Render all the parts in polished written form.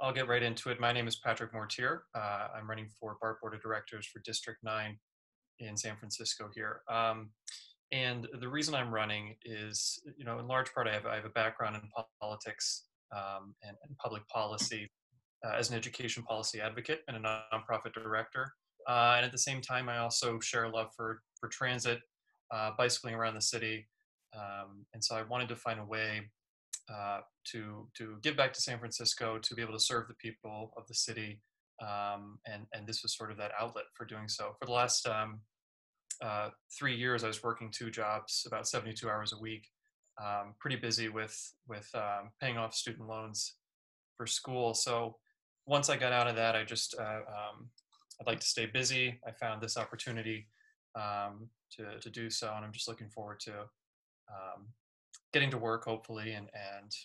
I'll get right into it. My name is Patrick Mortiere. I'm running for BART Board of Directors for District 9 in San Francisco here. And the reason I'm running is, in large part, I have a background in politics and public policy as an education policy advocate and a nonprofit director. And at the same time, I also share a love for transit, bicycling around the city. And so I wanted to find a way to give back to San Francisco, to be able to serve the people of the city. And this was sort of that outlet for doing so. For the last 3 years, I was working 2 jobs, about 72 hours a week, pretty busy with paying off student loans for school. So once I got out of that, I just, I'd like to stay busy. I found this opportunity to do so, and I'm just looking forward to getting to work, hopefully, and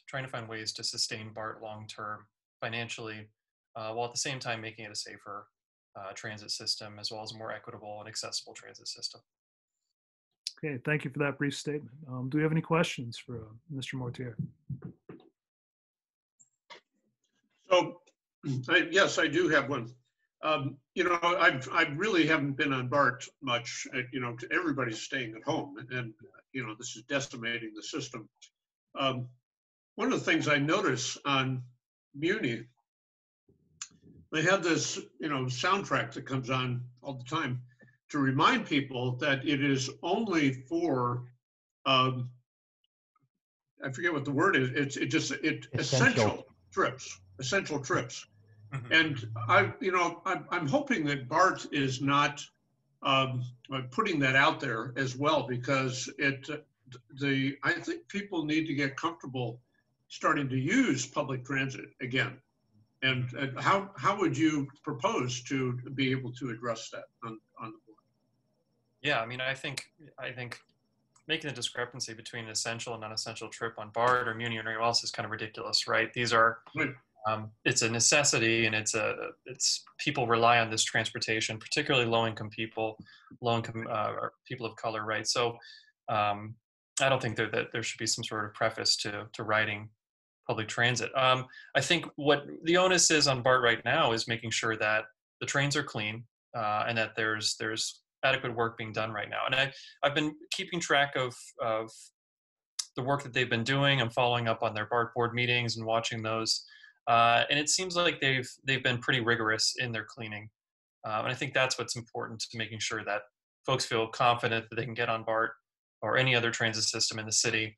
trying to find ways to sustain BART long-term financially, while at the same time making it a safer transit system, as well as a more equitable and accessible transit system. Okay, thank you for that brief statement. Do we have any questions for Mr. Mortiere? So, yes, I do have one. I really haven't been on BART much. Everybody's staying at home, and this is decimating the system. One of the things I notice on Muni, they have this, soundtrack that comes on all the time to remind people that it is only for, I forget what the word is. It's essential trips. Essential trips. Mm-hmm. And I'm hoping that BART is not putting that out there as well, because I think people need to get comfortable starting to use public transit again. And how would you propose to be able to address that on the board? Yeah, I think making the discrepancy between an essential and non-essential trip on BART or Muni or anywhere else is kind of ridiculous, right? These are right. It's a necessity, and it's people rely on this transportation, particularly low-income people, or people of color, right? So I don't think that there should be some sort of preface to riding public transit. I think what the onus is on BART right now is making sure that the trains are clean and that there's adequate work being done right now. And I've been keeping track of the work that they've been doing. I'm following up on their BART board meetings and watching those. And it seems like they've been pretty rigorous in their cleaning. And I think that's what's important to making sure that folks feel confident that they can get on BART or any other transit system in the city.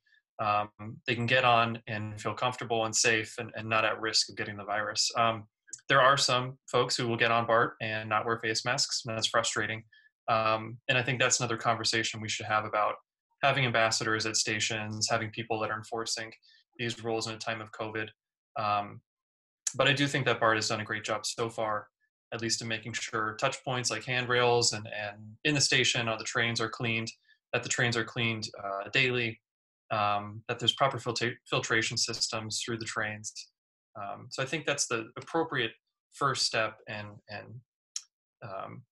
They can get on and feel comfortable and safe and not at risk of getting the virus. There are some folks who will get on BART and not wear face masks, and that's frustrating. And I think that's another conversation we should have about having ambassadors at stations, having people that are enforcing these rules in a time of COVID. But I do think that BART has done a great job so far, at least in making sure touch points like handrails and in the station or the trains are cleaned, that the trains are cleaned daily, that there's proper filtration systems through the trains. So I think that's the appropriate first step in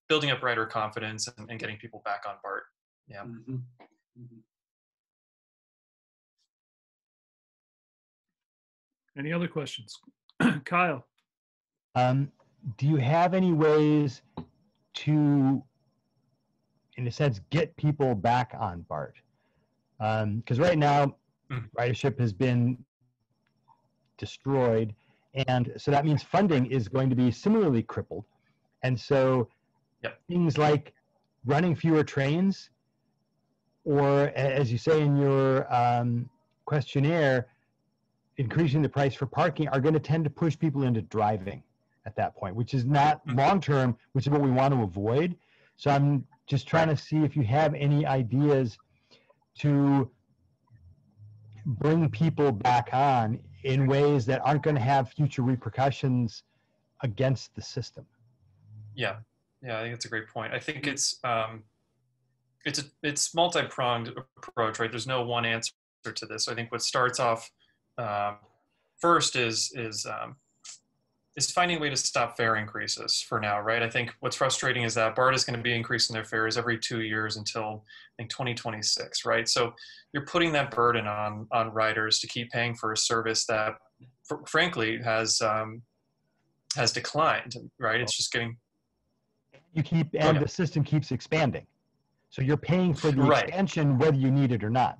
building up rider confidence and getting people back on BART. Yeah. Mm-hmm. Mm-hmm. Any other questions? Kyle. Do you have any ways to, in a sense, get people back on BART? Because right now, ridership has been destroyed, and so that means funding is going to be similarly crippled. And so things like running fewer trains, or as you say in your questionnaire, increasing the price for parking are going to tend to push people into driving at that point, which is not long-term, which is what we want to avoid. So I'm just trying to see if you have any ideas to bring people back on in ways that aren't going to have future repercussions against the system. Yeah, I think it's a great point. I think it's multi-pronged approach, right? There's no one answer to this. I think what starts off first is finding a way to stop fare increases for now, right? I think what's frustrating is that BART is going to be increasing their fares every 2 years until I think 2026, right? So you're putting that burden on riders to keep paying for a service that, frankly, has has declined, right? It's just getting, the system keeps expanding. So you're paying for the right. expansion whether you need it or not.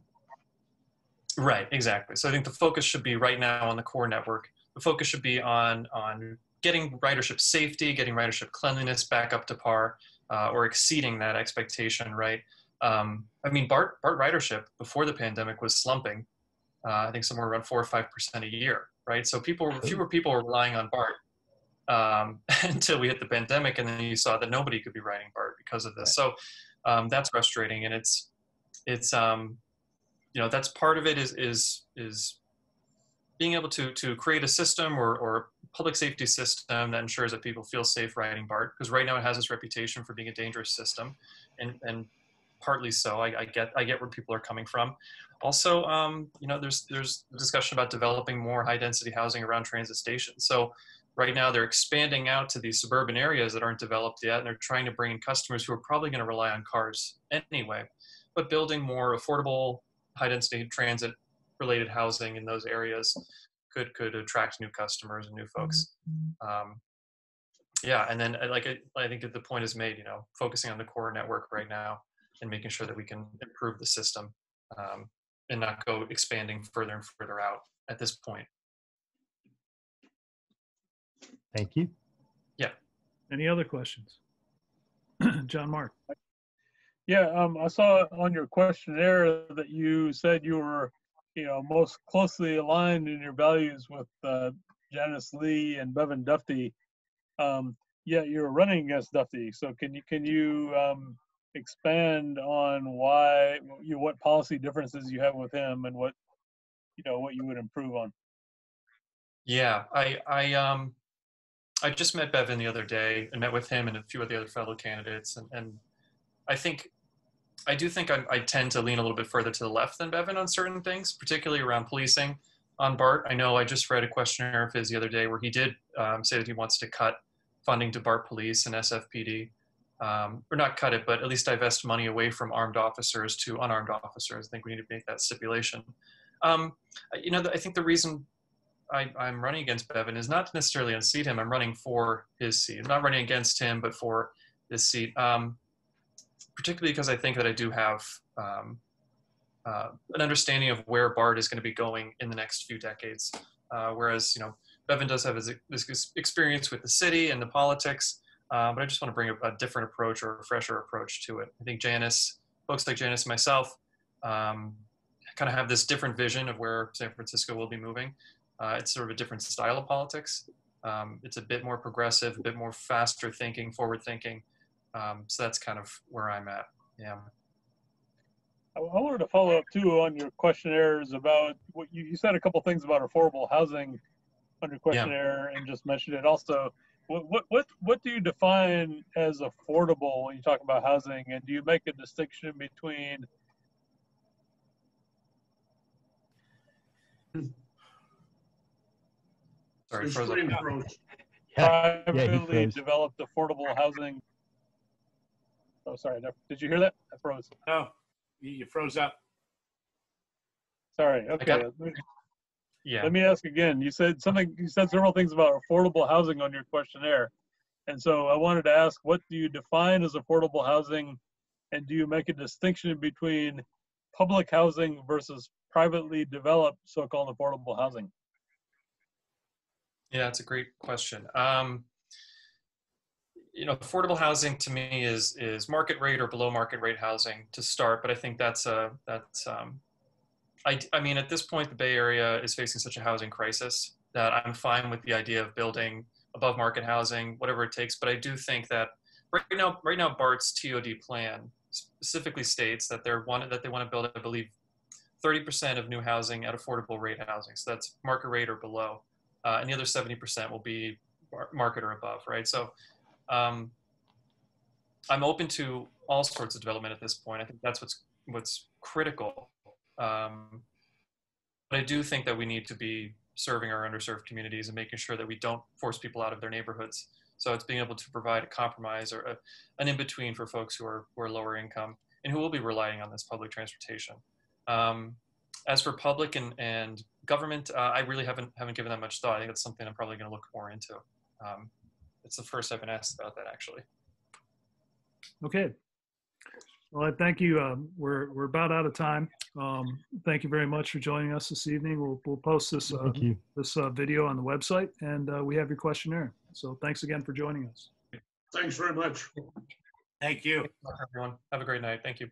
Right, exactly. So I think the focus should be right now on the core network. The focus should be on getting ridership safety, getting ridership cleanliness back up to par, or exceeding that expectation, right? I mean, BART ridership before the pandemic was slumping. I think somewhere around 4 or 5% a year, right? So fewer people were relying on BART until we hit the pandemic, and then you saw that nobody could be riding BART because of this. So that's frustrating, and it's you know, that's part of it is being able to create a system or public safety system that ensures that people feel safe riding BART, because right now it has this reputation for being a dangerous system, and partly so. I get where people are coming from. Also, you know, there's discussion about developing more high density housing around transit stations. So right now they're expanding out to these suburban areas that aren't developed yet, and they're trying to bring in customers who are probably going to rely on cars anyway, but building more affordable high density transit related housing in those areas could attract new customers and new folks. Yeah, and then I think that the point is made, you know, focusing on the core network right now and making sure that we can improve the system, and not go expanding further and further out at this point. Thank you. Yeah. Any other questions? John Mark. Yeah, I saw on your questionnaire that you said you were, you know, most closely aligned in your values with Janice Lee and Bevan Dufty. Yeah, you're running against Dufty. So can you expand on what policy differences you have with him and what you would improve on? Yeah, I just met Bevan the other day and met with him and a few of the other fellow candidates, and I do think I tend to lean a little bit further to the left than Bevan on certain things, particularly around policing on BART. I know I just read a questionnaire of his the other day where he did say that he wants to cut funding to BART police and SFPD, or not cut it, but at least divest money away from armed officers to unarmed officers. I think we need to make that stipulation. You know, I think the reason I'm running against Bevan is not to necessarily unseat him. I'm running for his seat. I'm not running against him, but for his seat. Particularly because I think that I do have an understanding of where BART is going to be going in the next few decades. Whereas, you know, Bevan does have his experience with the city and the politics, but I just want to bring a different approach or a fresher approach to it. I think folks like Janice and myself, kind of have this different vision of where San Francisco will be moving. It's sort of a different style of politics. It's a bit more progressive, a bit more faster thinking, forward thinking. So that's kind of where I'm at. Yeah. I wanted to follow up too on your questionnaires about what you said a couple things about affordable housing on your questionnaire, and just mentioned it also. What do you define as affordable when you talk about housing, and do you make a distinction between privately developed affordable housing? Oh, sorry. Did you hear that? I froze. No, you froze up. Sorry. Okay. Yeah. Let me ask again. You said several things about affordable housing on your questionnaire. And so I wanted to ask, what do you define as affordable housing? And do you make a distinction between public housing versus privately developed so-called affordable housing? Yeah, it's a great question. You know, affordable housing to me is market rate or below market rate housing to start, but I think I mean, at this point, the Bay Area is facing such a housing crisis that I'm fine with the idea of building above market housing, whatever it takes. But I do think that right now, BART's TOD plan specifically states that they want to build, I believe, 30% of new housing at affordable rate housing. So that's market rate or below, and the other 70% will be market or above, right? So I'm open to all sorts of development at this point. I think that's what's critical. But I do think that we need to be serving our underserved communities and making sure that we don't force people out of their neighborhoods. So it's being able to provide a compromise or an in-between for folks who are lower income and who will be relying on this public transportation. As for public and government, I really haven't given that much thought. I think that's something I'm probably going to look more into. It's the first I've been asked about that, actually. Okay. Well, I thank you. We're about out of time. Thank you very much for joining us this evening. We'll post this Thank you. this video on the website, and we have your questionnaire. So thanks again for joining us. Thanks very much. Thank you. Everyone, have a great night. Thank you.